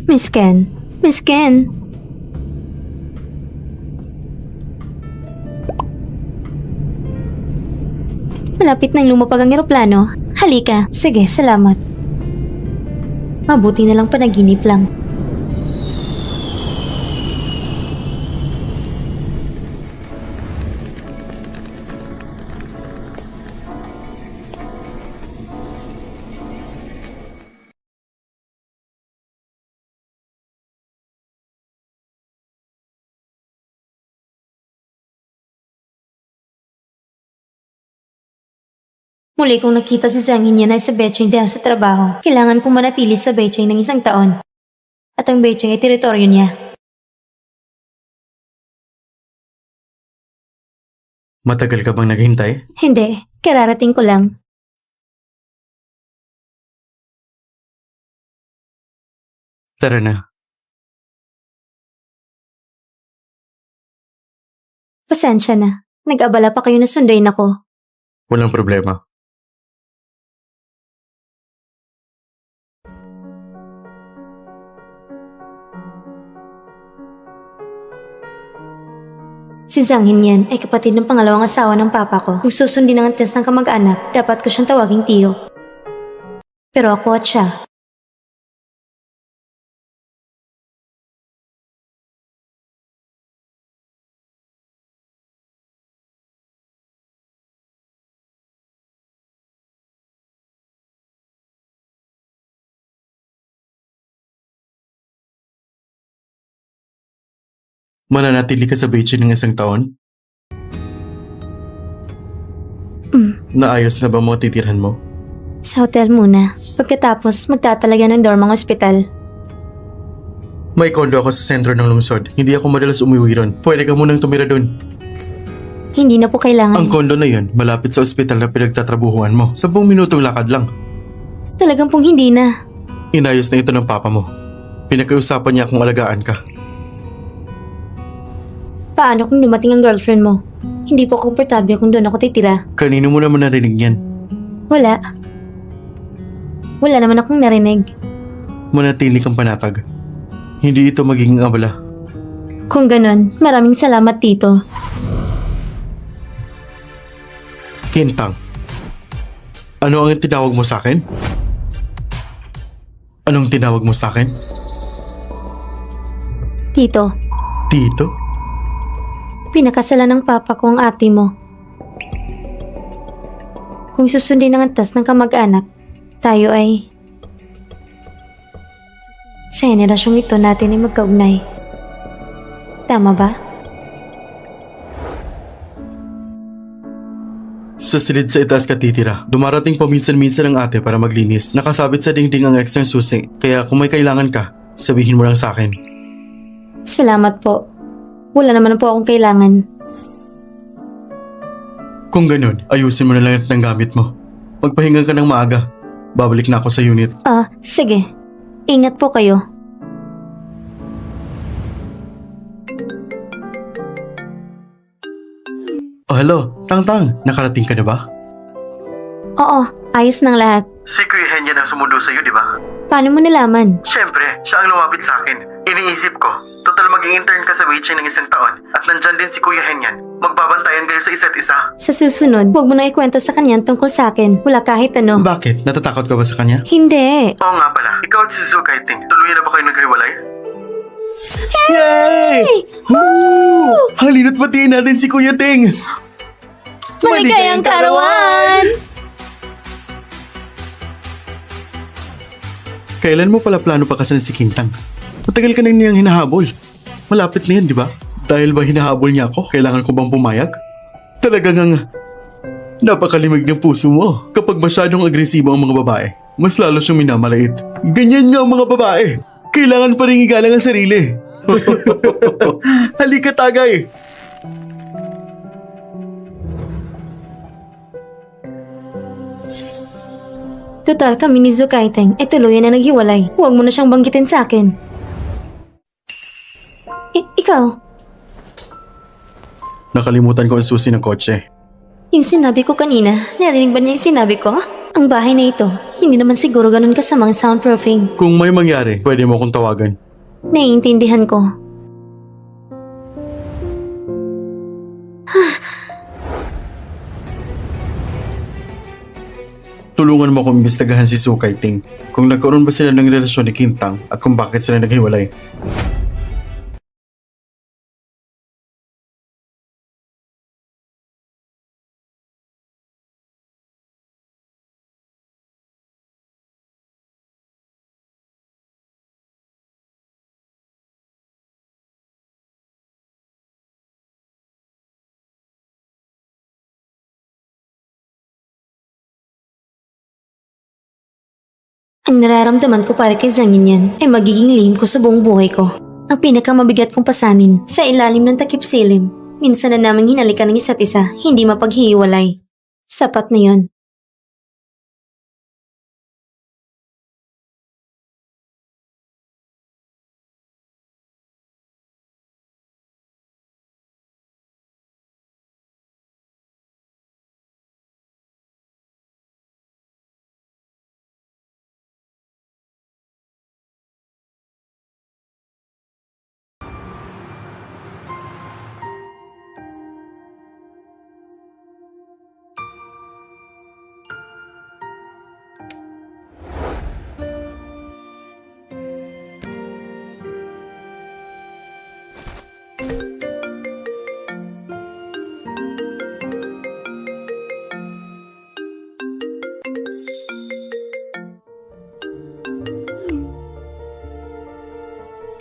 Miss Ken. Miss Ken. Malapit nang lumapag ang eroplano. Halika. Sige, salamat. Mabuti na lang panaginip lang. Muli kong nakita si Zhang Hinyan ay sa Beijing dahil sa trabaho. Kailangan kong manatili sa Beijing ng 1 taon. At ang Beijing ay teritoryo niya. Matagal ka bang naghintay? Hindi, kararating ko lang. Tara na. Pasensya na. Nag-abala pa kayo na sunduin ako. Walang problema. Si Zhang Hinyan ay kapatid ng pangalawang asawa ng papa ko. Kung susundin ang test ng kamag-anak, dapat ko siyang tawaging tiyo. Pero ako at siya. Mananatili ka sa Beijing ng 1 taon? Naayos na ba mo titirhan mo? Sa hotel muna. Pagkatapos, magtatalaga ng dorm ang ospital. May kondo ako sa sentro ng lungsod. Hindi ako madalas umuwi ron. Pwede ka munang tumira dun. Hindi na po kailangan. Ang kondo na yun, malapit sa ospital na pinagtatrabuhuan mo. 10 minutong lakad lang. Talagang pong hindi na. Inayos na ito ng papa mo. Pinag-uusapan niya kung alagaan ka. Paano kung dumating ang girlfriend mo? Hindi po komportable kung doon ako titira. Kanino mo naman narinig yan? Wala. Wala naman akong narinig. Manatili kang panatag. Hindi ito magiging abala. Kung ganon, maraming salamat tito. Kintang, ano ang tinawag mo sa akin? Anong tinawag mo sa akin? Tito, Tito? pinakasalan ng papa ko ang ate mo. Kung susundin ang antas ng kamag-anak, tayo ay... Sa henerasyong ito natin ay magkaugnay. Tama ba? Sa silid sa itaas ka titira. Dumarating paminsan-minsan ang ate para maglinis. Nakasabit sa dingding ang extra susi. Kaya kung may kailangan ka, sabihin mo lang sa akin. Salamat po. Wala naman po akong kailangan. Kung ganun, ayusin mo na lang ng gamit mo. Magpahinga ka ng maaga. Babalik na ako sa unit. Sige. Ingat po kayo. Oh, hello. Tang-tang, nakarating ka na ba? Oo, ayos ng lahat. Si Kuya Henyan ang sumundo sa'yo, di ba? Paano mo nalaman? Siyempre, siya ang lumapit sa akin. Iniisip ko, total mag-i-intern ka sa Beijing ng 1 taon at nandyan din si Kuya Henyan. Magbabantayan kayo sa isa't isa. Sa susunod, huwag mo na ikwento sa kanya tungkol sa akin. Wala kahit ano. Bakit? Natatakot ka ba sa kanya? Hindi. Oo nga pala. Ikaw at si Zhu Kaiting, tuluyan na ba kayo naghiwalay? Yay! Woo! Halina't batiin natin si Kuya Ting! Maligayang karawan! Kailan mo pala plano pa kasal si Kintang? Matagal ka na niyang hinahabol. Malapit na yan, di ba? Dahil ba hinahabol niya ako? Kailangan ko bang pumayag? Talagang ang napakalimig ng puso mo. Kapag masyadong agresibo ang mga babae, mas lalo siyang minamalait. Ganyan nga ang mga babae. Kailangan pa rin igalang ang sarili. Halika tagay! Total kami ni Zhu Kaiting ay tuluyan na naghiwalay. Huwag mo na siyang banggitin sa akin. Ikaw, Nakalimutan ko ang susi ng kotse. yung sinabi ko kanina, narinig ba niya yung sinabi ko? Ang Ang bahay na ito, hindi naman siguro ganun kasamang soundproofing. Kung may mangyari, pwede mo akong tawagan. Naiintindihan ko. Tulungan mo akong imbestigahan si Su Kaiting kung nagkaroon ba sila ng relasyon ni Kintang at kung bakit sila naghiwalay. Ang nararamdaman ko para kay Zhangin yan ay magiging lihim ko sa buong buhay ko. Ang pinakamabigat kong pasanin sa ilalim ng takip silim. Minsan na naming hinalikan ng isa't isa, hindi mapaghihiwalay. Sapat na yon.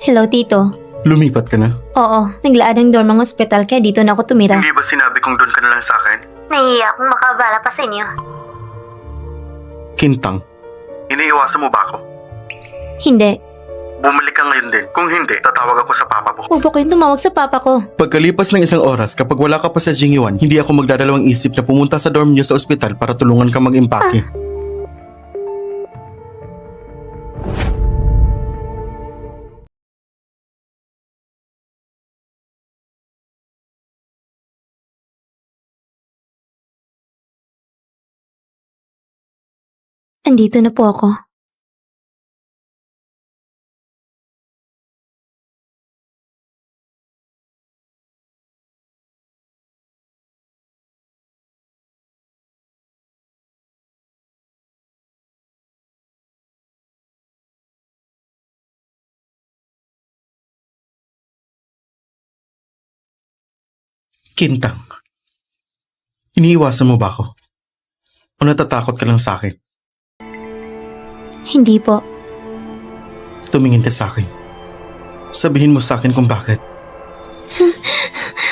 Hello, Tito. Lumipat ka na? Oo, naglaan ng dorm ang ospital kaya dito na ako tumira. Hindi ba sinabi kong doon ka na lang sa akin? Nahihiya akong makabala pa sa inyo. Kintang, iniiwasan mo ba ako? Hindi. Bumalik ka ngayon din. Kung hindi, tatawag ako sa papa mo. Huwag po kayong tumawag sa papa ko. Pagkalipas ng isang oras, kapag wala ka pa sa Jingyuan, hindi ako magdadalawang isip na pumunta sa dorm niyo sa ospital para tulungan ka mag-impake. Andito na po ako. Kintang, iniiwasan mo ba ako? O natatakot ka lang sa akin? Hindi po. Tumingin ka sa akin. Sabihin mo sa akin kung bakit.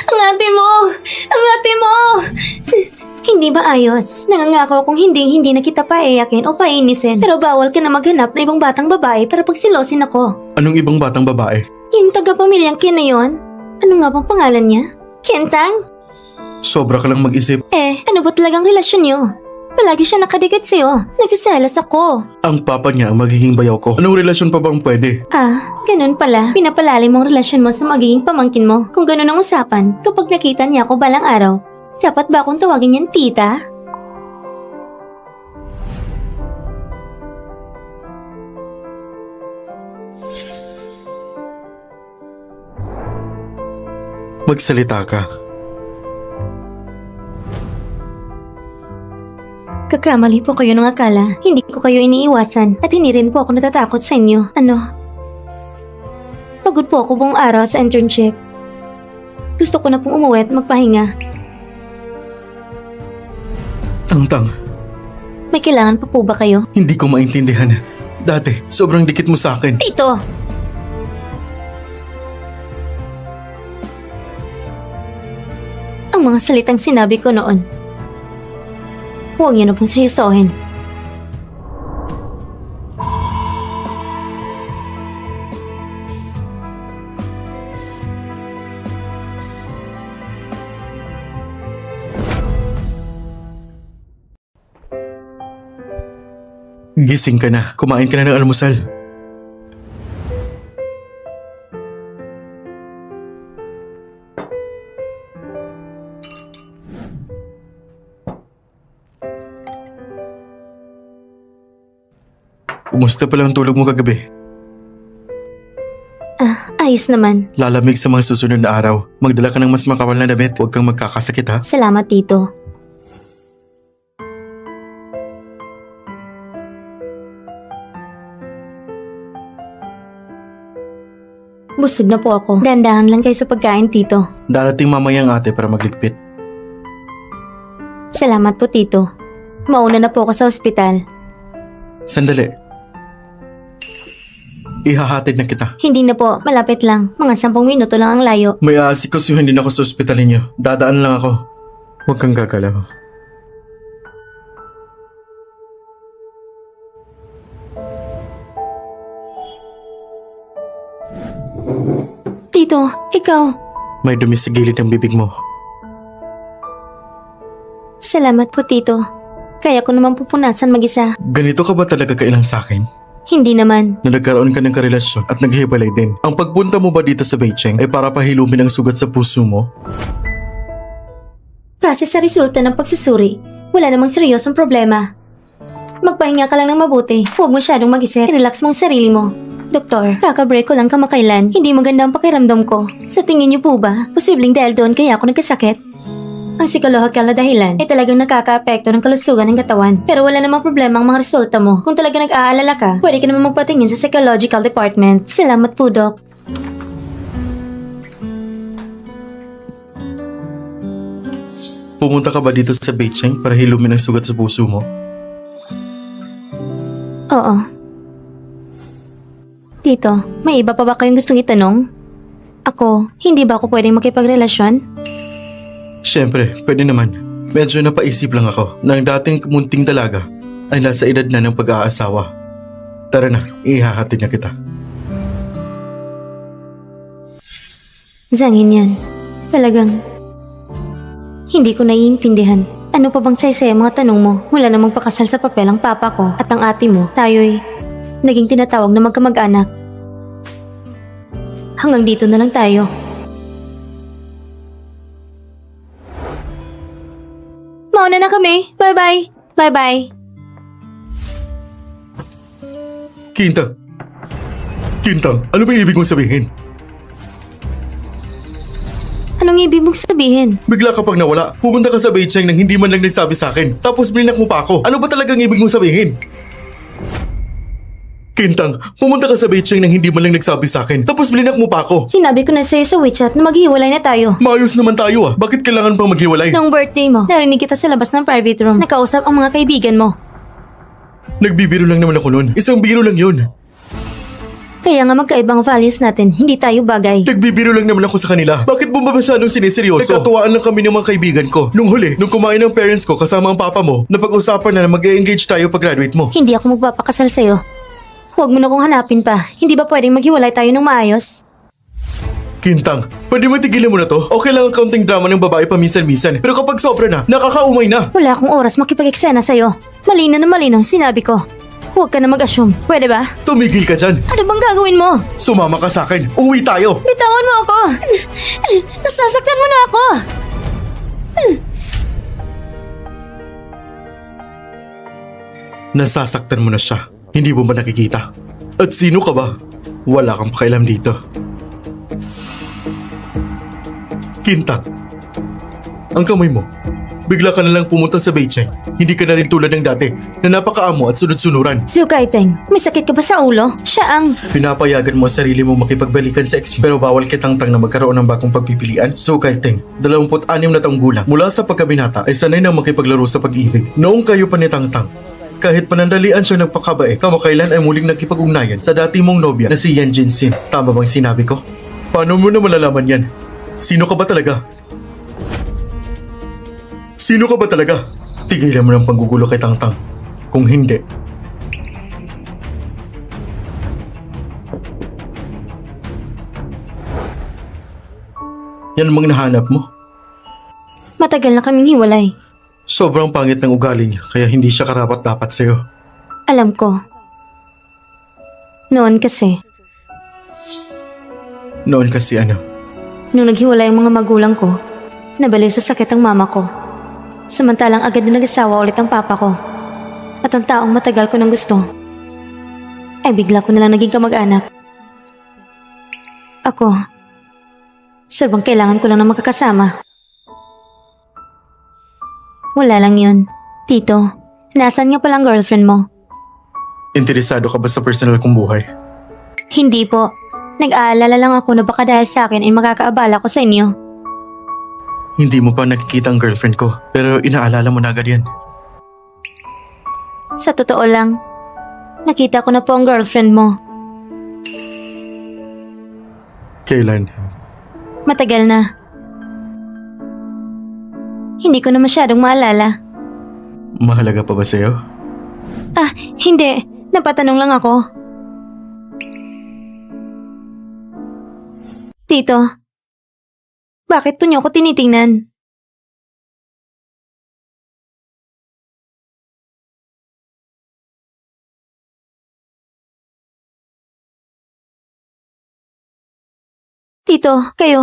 Ang ate mo! Ang ate mo! Hindi ba ayos? Nangangako kung hindi na kita paiyakin o painisin. Pero bawal ka na maghanap na ibang batang babae para pagsilosin ako. Anong ibang batang babae? Yung taga-pamilyang Kin na yun? Ano nga bang pangalan niya? Kentang? Sobra ka lang mag-isip. Ano ba talagang relasyon niyo? Palagi siya nakadikit sa'yo. Nagsiselos ako. Ang papa niya ang magiging bayaw ko. Anong relasyon pa bang pwede? Ganun pala. Pinapalalim mong relasyon mo sa magiging pamangkin mo. Kung ganun ang usapan, kapag nakita niya ako balang araw, dapat ba akong tawagin niyang tita? Magsalita ka. Kakamali po kayo ng akala. Hindi ko kayo iniiwasan at hindi rin po ako natatakot sa inyo. Pagod po ako buong araw sa internship. Gusto ko na pong umuwi at magpahinga. Tang-tang, May kailangan pa po ba kayo? hindi ko maintindihan. Dati, sobrang dikit mo sa akin. Tito! Ang mga salitang sinabi ko noon. Huwag niyo na pong seryosohin. Gising ka na. Kumain ka na ng almusal. Kumusta pala ang tulog mo kagabi? Ayos naman. Lalamig sa mga susunod na araw. Magdala ka ng mas makawal na damit. Huwag kang magkakasakit ha. Salamat, Tito. Busog na po ako. Dandahan lang kayo sa pagkain, Tito. Darating mamaya ang ate para magligpit. Salamat po, Tito. Mauna na po ako sa ospital. Sandali. Ihahatid na kita. Hindi na po, malapit lang. Mga 10 minuto lang ang layo. May aasikasuhin din ako sa ospital ninyo. Dadaan lang ako. Huwag kang gagalaw. Tito, ikaw. May dumi sa gilid ng bibig mo. Salamat po, Tito. Kaya ko naman pupunasan mag-isa. Ganito ka ba talaga kailang sa akin? Hindi naman. Na nagkaroon ka ng karelasyon at naghihiwalay din. Ang pagpunta mo ba dito sa Beicheng ay para pahilumin ang sugat sa puso mo? Base sa resulta ng pagsusuri, wala namang seryosong problema. Magpahinga ka lang ng mabuti. Huwag masyadong mag-isip. I-relax mo ang sarili mo. Doktor, kaka-break ko lang kamakailan. Hindi maganda ang pakiramdam ko. Sa tingin niyo po ba, posibleng dahil doon kaya ako nagkasakit? Ang psikolohikal na dahilan ay talagang nakaka-apekto ng kalusugan ng katawan. Pero wala namang problema ang mga resulta mo. Kung talaga nag-aalala ka, pwede ka naman magpatingin sa psychological department. Salamat po, Doc. Pumunta ka ba dito sa Beicheng para hilumin ang sugat sa puso mo? Oo. Tito, may iba pa ba kayong gustong itanong? Ako, hindi ba ako pwedeng makipagrelasyon? Siyempre, pwede naman. Medyo napaisip lang ako na ang dating munting dalaga ay nasa edad na ng pag-aasawa. Tara na, ihahatid na kita. Zangin yan. Talagang hindi ko naiintindihan. Ano pa bang saysay ang mga tanong mo? Wala namang pakasal sa papel ang papa ko at ang ate mo. Tayo'y naging tinatawag na magkamag-anak. Hanggang dito na lang tayo. Mauna na kami. Bye-bye. Bye-bye. Quintang! Quintang, ano ba ibig mong sabihin? Anong ibig mong sabihin? Bigla ka pang nawala. Pumunta ka sa Beicheng nang hindi man lang nagsabi sa akin. Tapos blinak mo pa ako. Ano ba talagang ibig mong sabihin? Quintang, pumunta ka sa Beicheng nang hindi man lang nagsabi sa akin. Tapos blinak mo pa ako. Sinabi ko na sa'yo sa WeChat na maghiwalay na tayo. Maayos naman tayo ah. Bakit kailangan pang maghiwalay? Noong birthday mo, narinig kita sa labas ng private room. Nakausap ang mga kaibigan mo. Nagbibiro lang naman ako noon. Isang biro lang yun. Kaya nga magkaibang values natin, hindi tayo bagay. Nagbibiro lang naman ako sa kanila. Bakit mo ba masyadong siniseryoso? Nagkatuwaan lang kami ng mga kaibigan ko. Nung huli, nung kumain ng parents ko kasama ang papa mo, napag-usapan na mag-engage tayo pag graduate mo. Hindi ako magpapakasal sa'yo. Huwag mo na kong hanapin pa. Hindi ba pwedeng maghiwalay tayo ng maayos? Quintang, pwede mo tigilan mo na to? Okay lang ang counting drama ng babae paminsan-minsan. Pero kapag sobra na, nakakaumay na. Wala akong oras makipag-eksena sa'yo. Malinaw na malinaw, sinabi ko. Huwag ka na mag-assume. Pwede ba? Tumigil ka dyan. Ano bang gagawin mo? Sumama ka sa akin. Uwi tayo. Bitawan mo ako! Nasasaktan mo na ako! Nasasaktan mo na siya. Hindi mo ba nakikita? At sino ka ba? Wala kang pakialam dito. Quintang, ang kamay mo. Bigla ka na lang pumunta sa Beicheng. Hindi ka na rin tulad ng dati na napakaamo at sunod-sunuran. Sukaiteng, may sakit ka ba sa ulo? Siya ang... Pinapayagan mo ang sarili mo makipagbalikan sa ex pero bawal kitang-tang na magkaroon ng bagong pagpipilian. Sukaiteng, 26 na taong gulang. Mula sa pagkabinata ay sanay na makipaglaro sa pag-ibig. Noong kayo pa ni Tangtang, kahit panandalian siya nagpakabae, kamakailan ay muling nakipag-ugnayan sa dati mong nobya na si Yan Jinsin. Tama bang sinabi ko? Paano mo na malalaman yan? Sino ka ba talaga? Sino ka ba talaga? Tigilan mo ng panggugulo kay Tangtang. Kung hindi, yan ang mga nahanap mo. Matagal na kaming hiwalay. Sobrang pangit ng ugali niya kaya hindi siya karapat-dapat sa'yo. Alam ko. Noon kasi, Noon kasi ano? nung naghiwalay ang mga magulang ko, nabaliw sa sakit ang mama ko. Samantalang agad na nag-asawa ulit ang papa ko. At ang taong matagal ko nang gusto. ay bigla ko na lang naging kamag-anak. Ako, sobrang kailangan ko lang ng makakasama. Wala lang yun. Tito, nasaan nga palang girlfriend mo? Interesado ka ba sa personal kong buhay? Hindi po. Nag-aalala lang ako na baka dahil sa akin ay makakaabala ko sa inyo. Hindi mo pa nakikita ang girlfriend ko, pero inaalala mo na agad yan. Sa totoo lang, nakita ko na po ang girlfriend mo. Kailan? Matagal na. Hindi ko na masyadong maalala. Mahalaga pa ba sa'yo? Ah, hindi. Napatanong lang ako. Tito, bakit po niyo ako tinitingnan? Tito, kayo.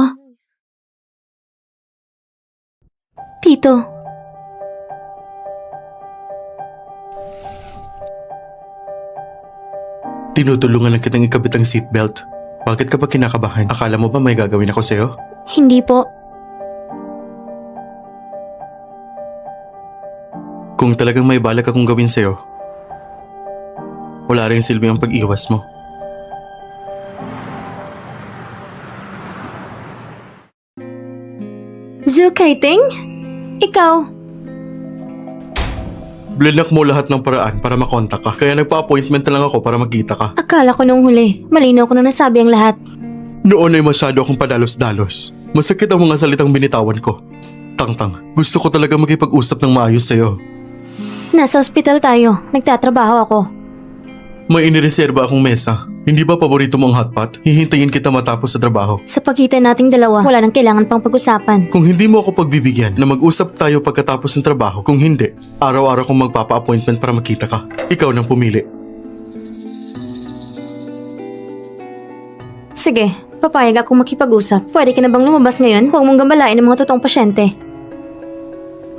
Tito. Tinutulungan lang kitang ikabit ang seatbelt. Bakit ka ba kinakabahan? Akala mo ba may gagawin ako sa'yo? Hindi po. Kung talagang may balak akong gawin sa'yo, wala rin silbi ang pag-iwas mo. Zhu Kaiting? Ikaw? Blinak mo lahat ng paraan para makontak ka. Kaya nagpa-appointment na lang ako para magkita ka. Akala ko nung huli, malinaw ko na nasabi ang lahat. Noon ay masyado akong padalos-dalos. Masakit ang mga salitang binitawan ko. Tangtang, gusto ko talaga makipag-usap ng maayos sa'yo. Nasa ospital tayo. Nagtatrabaho ako. May inireserba akong mesa. Hindi ba paborito mo ang hotpot? Hihintayin kita matapos sa trabaho. Sa pagitan nating dalawa, wala nang kailangan pang pag-usapan. Kung hindi mo ako pagbibigyan na mag-usap tayo pagkatapos ng trabaho, kung hindi, araw-araw kong magpapa-appointment para magkita ka. Ikaw nang pumili. Sige, papayag akong makipag-usap. Pwede ka na bang lumabas ngayon? Huwag mong gambalain ang mga totoong pasyente.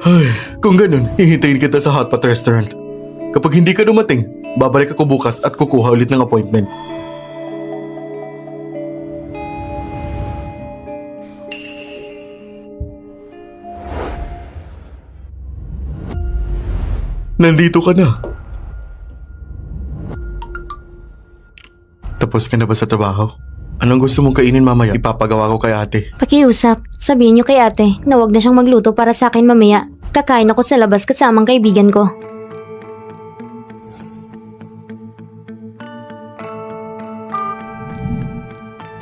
Ay, kung ganun, hihintayin kita sa hotpot restaurant. Kapag hindi ka dumating, babalik ako bukas at kukuha ulit ng appointment. Nandito ka na. Tapos ka na ba sa trabaho? Anong gusto mong kainin mamaya? Ipapagawa ko kay ate. Pakiusap, sabihin niyo kay ate na huwag na siyang magluto para sa akin mamaya. Kakain ako sa labas kasamang kaibigan ko.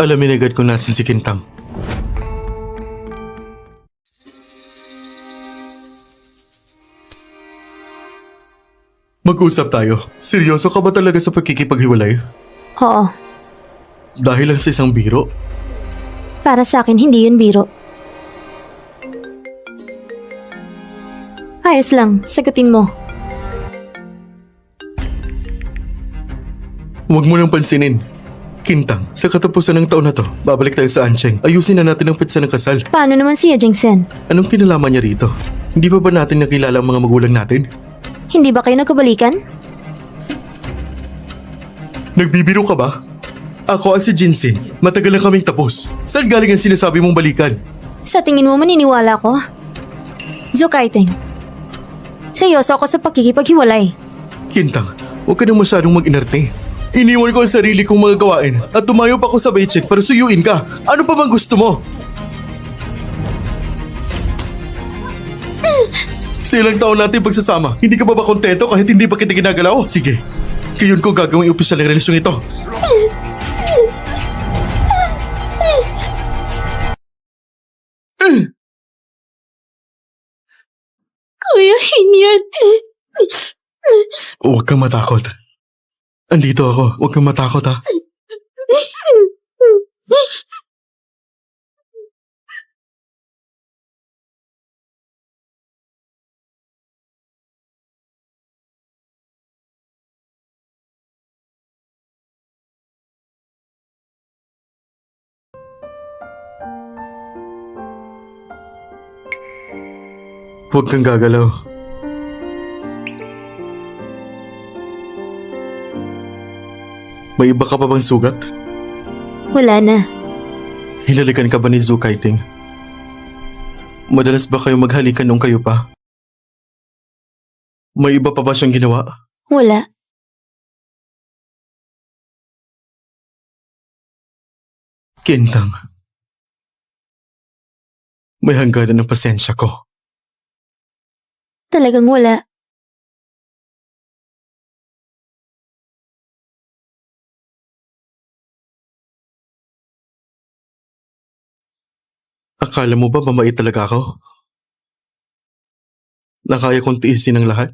Alamin agad kung nasan si Kintang. Mag-usap tayo. Seryoso ka ba talaga sa pagkikipaghiwalay? Oo, Dahil lang sa isang biro? para sa akin hindi yun biro. Ayos lang, sagutin mo. Huwag mo nang pansinin. Kintang, sa katapusan ng taon na to, babalik tayo sa Ancheng. Ayusin na natin ang pitsa ng kasal. Paano naman si Jingsen? Anong kinalaman niya rito? Hindi ba natin nakilala ang mga magulang natin? Hindi ba kayo nagkabalikan? Nagbibiro ka ba? Ako at si Jinsin, matagal na kaming tapos. Saan galing ang sinasabi mong balikan? Sa tingin mo maniniwala ko? Zhu Kaiting, seryoso ako sa pagkikipaghiwalay. Kintang, huwag ka na masyadong mag-inarte. Iniwan ko ang sarili kong mga gawain at tumayo pa ako sa paycheck para suyuin ka. Ano pa bang gusto mo? Sa ilang taon natin pagsasama, hindi ka ba kontento kahit hindi pa kita ginagalaw? Sige, ngayon ko gagawing opisyal ang relasyong ito. Kuya Hinyan. Huwag kang matakot. Andito ako, huwag kang matakot ha. Huwag kang gagalaw. May iba ka pa bang sugat? Wala na. Hinalikan ka ba ni Zhu Kaiting? Madalas ba kayo maghalikan nung kayo pa? May iba pa ba siyang ginawa? Wala. Kintang. May hangganan ng pasensya ko. Talagang wala. Akala mo ba mabait talaga ako? Na kaya kong tiisin ang lahat?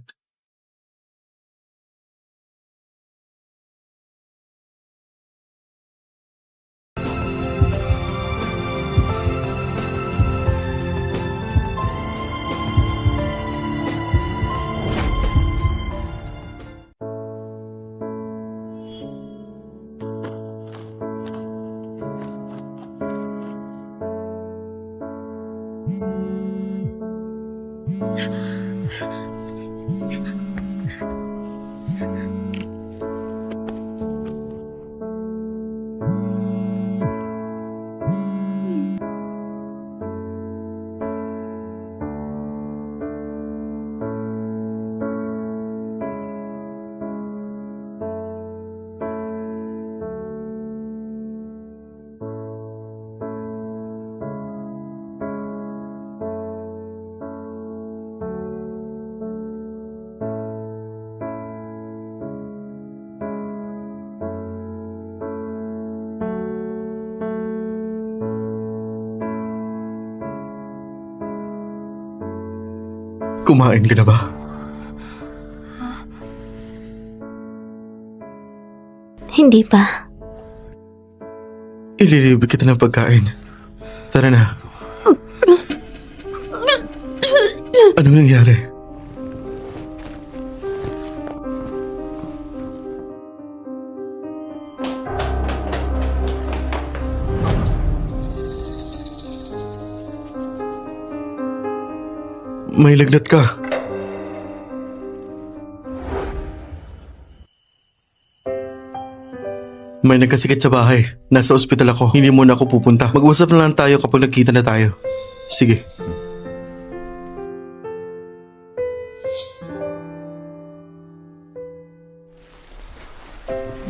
Kumain ka na ba? Hindi pa. Ililibre kita ng pagkain. Tara na. Anong nangyari? May lagnat ka. May nagkasakit sa bahay. Nasa ospital ako. Hindi muna ako pupunta. Mag-usap na lang tayo kapag nagkita na tayo. Sige.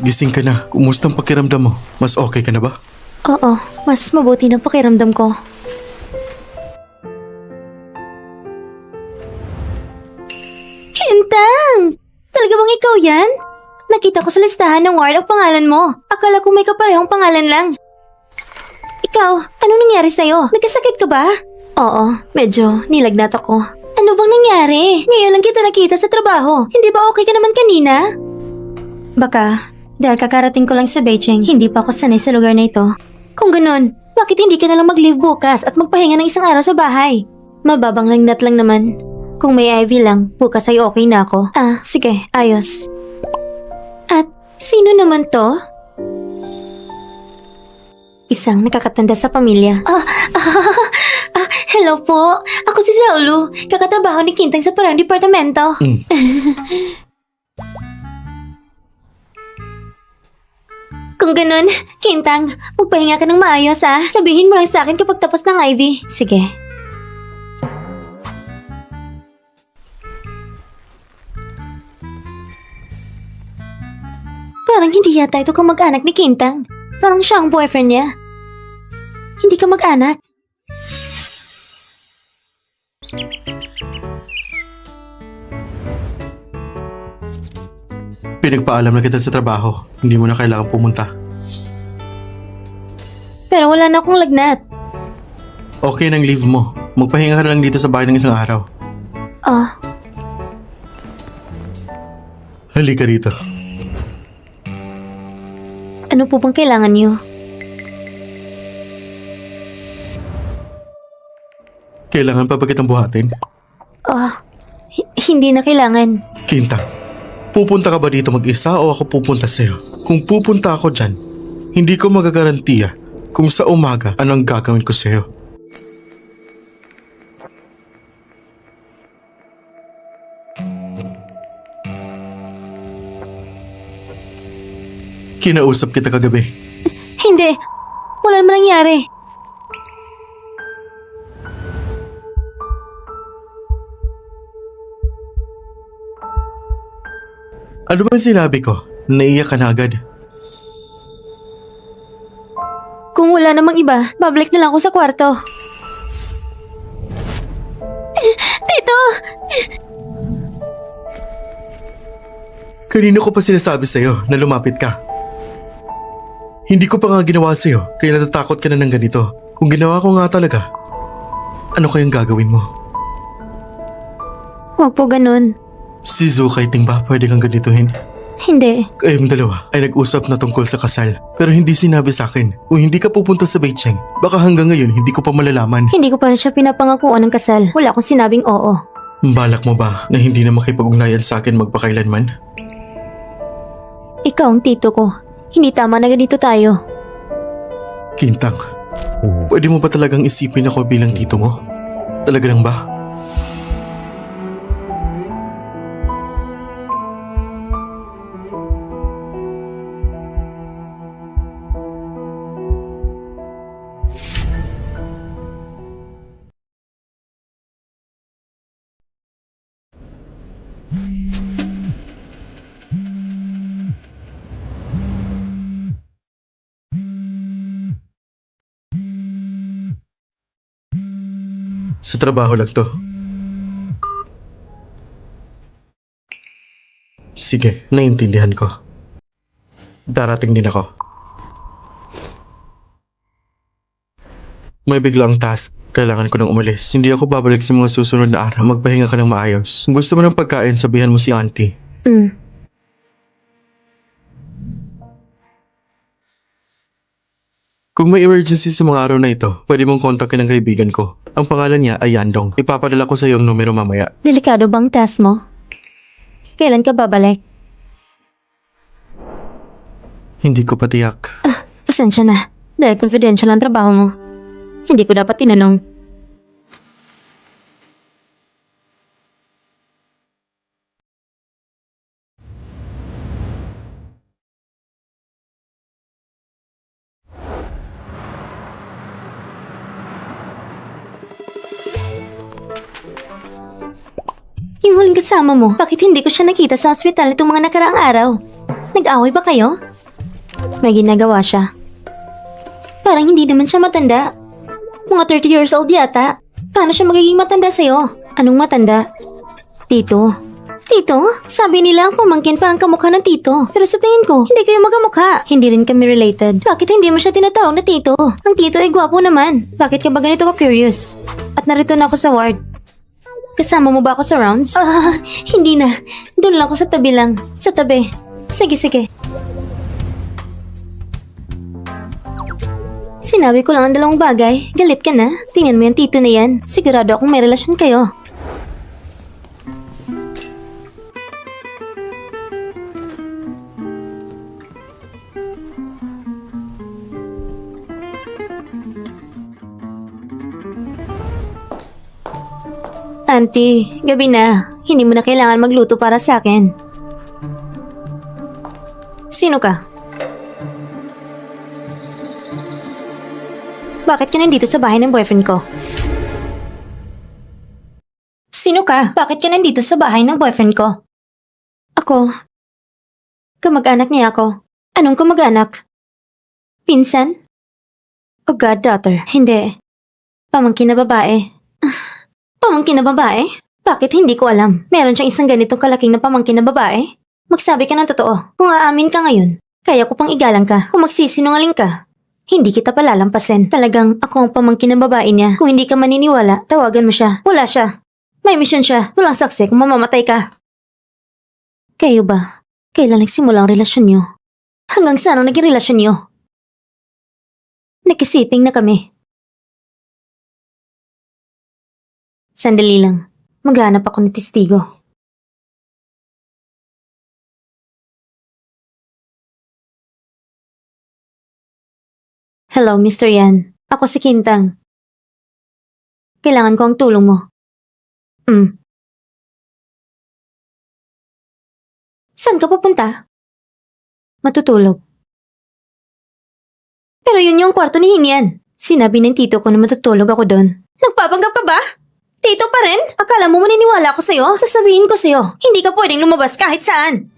Gising ka na. Kumusta ang pakiramdam mo? Mas okay ka na ba? Oo, mas mabuti ng pakiramdam ko. Kintang! Talaga bang ikaw yan? Nakita ko sa listahan ng ward ang pangalan mo. Akala ko may kaparehong pangalan lang. Ikaw, ano nangyari sa'yo? Nagkasakit ka ba? Oo, medyo nilagnat ako. Ano bang nangyari? Ngayon lang kita nakita sa trabaho. Hindi ba okay ka naman kanina? Baka, dahil kakarating ko lang sa Beijing, hindi pa ako sanay sa lugar na ito. Kung ganun, bakit hindi ka nalang mag-leave bukas at magpahinga ng isang araw sa bahay? Mababang lagnat lang naman. Kung may IV lang, bukas ay okay na ako. Ah, sige, ayos. At sino naman to? Isang nakakatanda sa pamilya. Hello po. Ako si Zaulu. Kakatrabaho ni Kintang sa parang departamento. Kung ganun, Kintang, magpahinga ka ng maayos ah. Sabihin mo lang sa akin kapag tapos ng IV. Sige. Parang hindi yata ito kamag-anak ni Kintang. Parang siya ang boyfriend niya. Hindi ka mag-anak. Pinagpaalam na kita sa trabaho. Hindi mo na kailangan pumunta. Pero wala na akong lagnat. Okay nang leave mo. Magpahinga ka na lang dito sa bahay ng isang araw. Halika rito. Ano po bang kailangan niyo? Kailangan pa ba kitang buhatin? Hindi na kailangan. Kintang, pupunta ka ba dito mag-isa o ako pupunta sa'yo? Kung pupunta ako dyan, hindi ko magagarantiya kung sa umaga anong gagawin ko sa'yo. Kinausap kita kagabi. Hindi. Wala naman nangyari. Ano ba sinabi ko? Naiyak ka na agad. Kung wala namang iba, babalik na lang ako sa kwarto. Tito! Kanino ko pa sinasabi sa'yo na lumapit ka? Hindi ko pa nga ginawa sa'yo, kaya natatakot ka na ng ganito. Kung ginawa ko nga talaga, ano kayang gagawin mo? Huwag po ganun. Si Zukay Ting ba pwede kang ganituhin? Hindi. Kayong dalawa ay nag-usap na tungkol sa kasal, pero hindi sinabi sa akin. Kung hindi ka pupunta sa Beicheng, baka hanggang ngayon hindi ko pa malalaman. Hindi ko pa rin siya pinapangakuan ng kasal. Wala akong sinabing oo. Balak mo ba na hindi na makipag-ugnayan sa akin magpakailanman? Ikaw ang tito ko. Hindi tama na ganito tayo. Kintang, pwede mo ba talagang isipin ako bilang tito mo? Talaga lang ba? Sa trabaho lang to. Sige, naiintindihan ko. Darating din ako. May biglang task. Kailangan ko nang umalis. Hindi ako babalik sa mga susunod na araw. Magpahinga ka ng maayos. Kung gusto mo ng pagkain, sabihan mo si auntie. Kung may emergency sa mga araw na ito, pwede mong kontakin ng kaibigan ko. Ang pangalan niya ay Yandong. Ipapadala ko sa iyo ang numero mamaya. Delikado bang test mo? Kailan ka babalik? Hindi ko patiyak. Pasensya na. Dahil confidential ang trabaho mo. Hindi ko dapat tinanong. Yung huling kasama mo, bakit hindi ko siya nakita sa ospital itong mga nakaraang araw? Nag-away ba kayo? May ginagawa siya. Parang hindi naman siya matanda. Mga 30 years old yata. Paano siya magiging matanda sa'yo? Anong matanda? Tito. Tito? Sabi nila ang pamangkin parang kamukha ng tito. Pero sa tingin ko, hindi kayo magkamukha. Hindi rin kami related. Bakit hindi mo siya tinatawag na tito? Ang tito ay gwapo naman. Bakit ka ba ganito ka-curious? At narito na ako sa ward. Kasama mo ba ako sa rounds? Hindi na. Doon lang ako sa tabi lang. Sa tabi. Sige, sige. Sinabi ko lang ang dalawang bagay. Galit ka na? Tingnan mo yung tito na yan. Sigurado akong may relasyon kayo. Auntie, gabi na. Hindi mo na kailangan magluto para sa akin. Sino ka? Bakit ka nandito sa bahay ng boyfriend ko? Sino ka? Bakit ka nandito sa bahay ng boyfriend ko? Ako. Kamag-anak niya ako. Anong kamag-anak? Pinsan? O goddaughter? Hindi. Pamangkin na babae. Pamangkin na babae? Bakit hindi ko alam? Meron siyang isang ganitong kalaking na pamangkin na babae? Magsabi ka ng totoo. Kung aamin ka ngayon, kaya ko pang igalang ka. Kung magsisinungaling ka, hindi kita palalampasin. Talagang ako ang pamangkin ng babae niya. Kung hindi ka maniniwala, tawagan mo siya. Wala siya. May misyon siya. Walang saksi kung mamamatay ka. Kayo ba? Kailan nagsimula ang relasyon niyo? Hanggang saan ang naging relasyon niyo? Nakisiping na kami. Sandali lang. Maghanap ako ng testigo. Hello, Mr. Yan. Ako si Kintang. Kailangan ko ang tulong mo. Saan ka pupunta? Matutulog. Pero yun yung kwarto ni Hinian. Sinabi ng tito ko na matutulog ako doon. Nagpapanggap ka ba? Tito pa rin? Akala mo maniniwala ako sa'yo? Sasabihin ko sa'yo, hindi ka pwedeng lumabas kahit saan.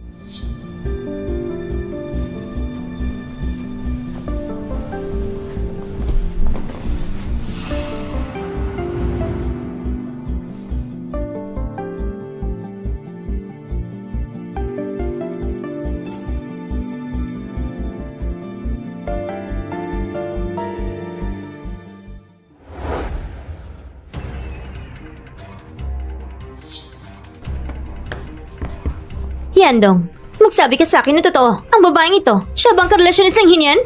Yandong, magsabi ka sa akin na totoo. Ang babaeng ito, siya bang karelasyon ni Sang Hinian?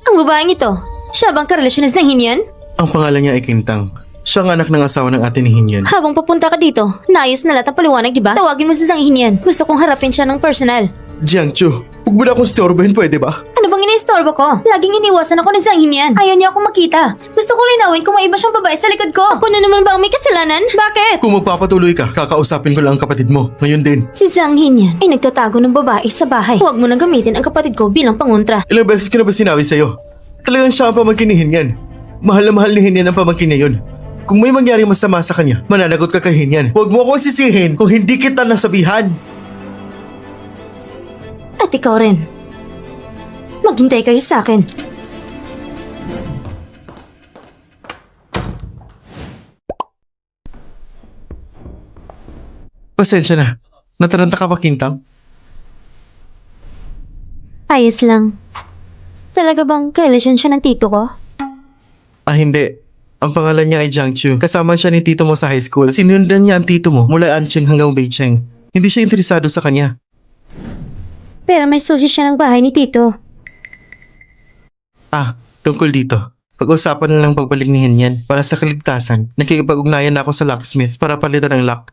Ang babaeng ito, siya bang karelasyon ni Sang Hinian? Ang pangalan niya ay Kintang. Siya ang anak ng asawa ng ate ni Hinian. Habang papunta ka dito, naayos na lahat ang paliwanag, di ba? Tawagin mo si Sang Hinian. Gusto kong harapin siya ng personal. Jiangchu, huwag mo na akong storbohin, pwede ba? Ano bang iniistorbo ko? Laging iniwasan ako ni Sang Hinian. Ayaw niya akong makita. Gusto kong linawin kung may iba siyang babae sa likod ko. Ako na naman ba ang may kasalanan? Bakit? Kung magpapatuloy ka, kakausapin ko lang ang kapatid mo. Ngayon din. Si Sang Hinian ay nagtatago ng babae sa bahay. Huwag mo nang gamitin ang kapatid ko bilang pangontra. Ilang beses ko na ba sinabi sa'yo? Talagang siya ang pamangkin ni Hinian. Mahal na mahal ni Hinian ang pamangkin niya yun. Kung may mangyari masama sa kanya, mananagot ka kay Hinian. Huwag mo akong sisihin kung hindi kita nasabihan. At ikaw rin. Maghintay kayo sa akin. Pasensya na. Nataranta ka pa, Kintang? Ayos lang. Talaga bang karelasyon siya ng tito ko? Ah, hindi. Ang pangalan niya ay Jiangchu. Kasama siya ni tito mo sa high school. Sinundan niya ang tito mo mula Anqing hanggang Beicheng. Hindi siya interesado sa kanya. Pero may susi siya ng bahay ni tito. Ah, tungkol dito. Pag-usapan na lang pagbalik ni Hinian para sa kaligtasan. Nakikipag-ugnayan na ako sa locksmith para palitan ang lock.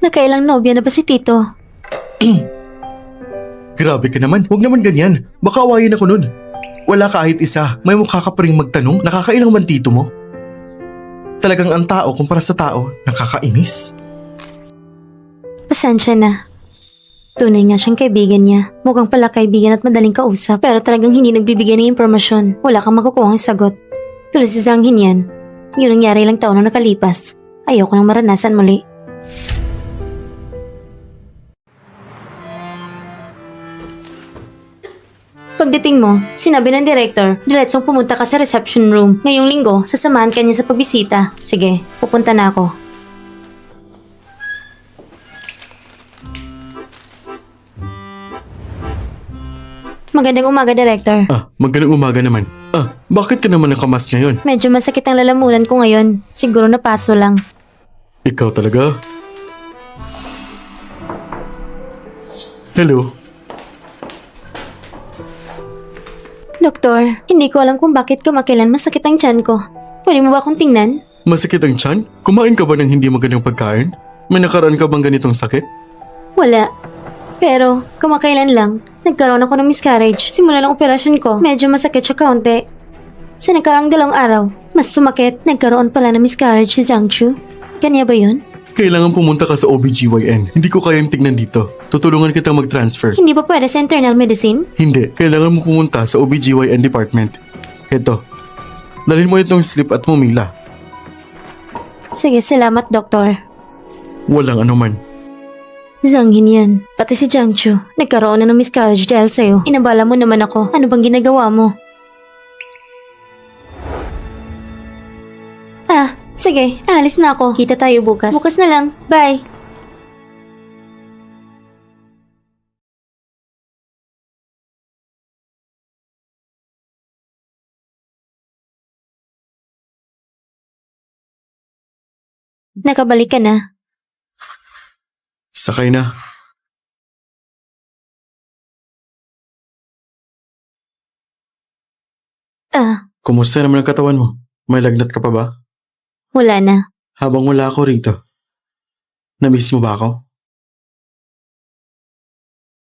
Nakailang nobya na ba si tito? Grabe ka naman. Huwag naman ganyan. Baka awayin ako nun. Wala kahit isa. May mukha ka pa rin magtanong. Nakakailang man tito mo? Talagang ang tao kumpara sa tao, nakakainis. Pasensya na. Tunay nga siyang kaibigan niya. Mukhang pala kaibigan at madaling kausap. Pero talagang hindi nagbibigay ng impormasyon. Wala kang makukuhang sagot. Pero si Sang Hinian, yun nangyari ilang taon na nakalipas. Ayoko nang maranasan muli. Pagdating mo, sinabi ng director, diretsong pumunta ka sa reception room. Ngayong linggo, sasamahan ka niya sa pagbisita. Sige, pupunta na ako. Magandang umaga, director. Ah, magandang umaga naman. Ah, bakit ka naman nakamas ngayon? Medyo masakit ang lalamunan ko ngayon. Siguro napaso lang. Ikaw talaga? Hello? Doktor, hindi ko alam kung bakit kumakilan masakit ang tiyan ko. Pwede mo ba akong tingnan? Masakit ang tiyan? Kumain ka ba ng hindi magandang pagkain? May nakaraan ka bang ganitong sakit? Wala. Pero, kumakailan lang, nagkaroon ako ng miscarriage. Simula ng operasyon ko, medyo masakit siya kaunti. Sa nagkarang 2 araw, mas sumakit, nagkaroon pala ng miscarriage si Jiangchu. Kanya ba yun? Kailangan pumunta ka sa OBGYN. Hindi ko kayang tignan dito. Tutulungan kitang mag-transfer. Hindi ba pwede sa internal medicine? Hindi. Kailangan mo pumunta sa OBGYN department. Heto. Dalhin mo itong slip at mumila. Sige, salamat, doktor. Walang anuman. Sang Hinian, pati si Jiangchu, nagkaroon na ng miscarriage dahil sa'yo. Inabala mo naman ako. Ano bang ginagawa mo? Ah, sige, alis na ako. Kita tayo bukas. Bukas na lang. Bye. Nakabalik ka na. Sakay na. Ah, Kumusta naman ang katawan mo? May lagnat ka pa ba? wala na. Habang wala ako rito, na-miss mo ba ako?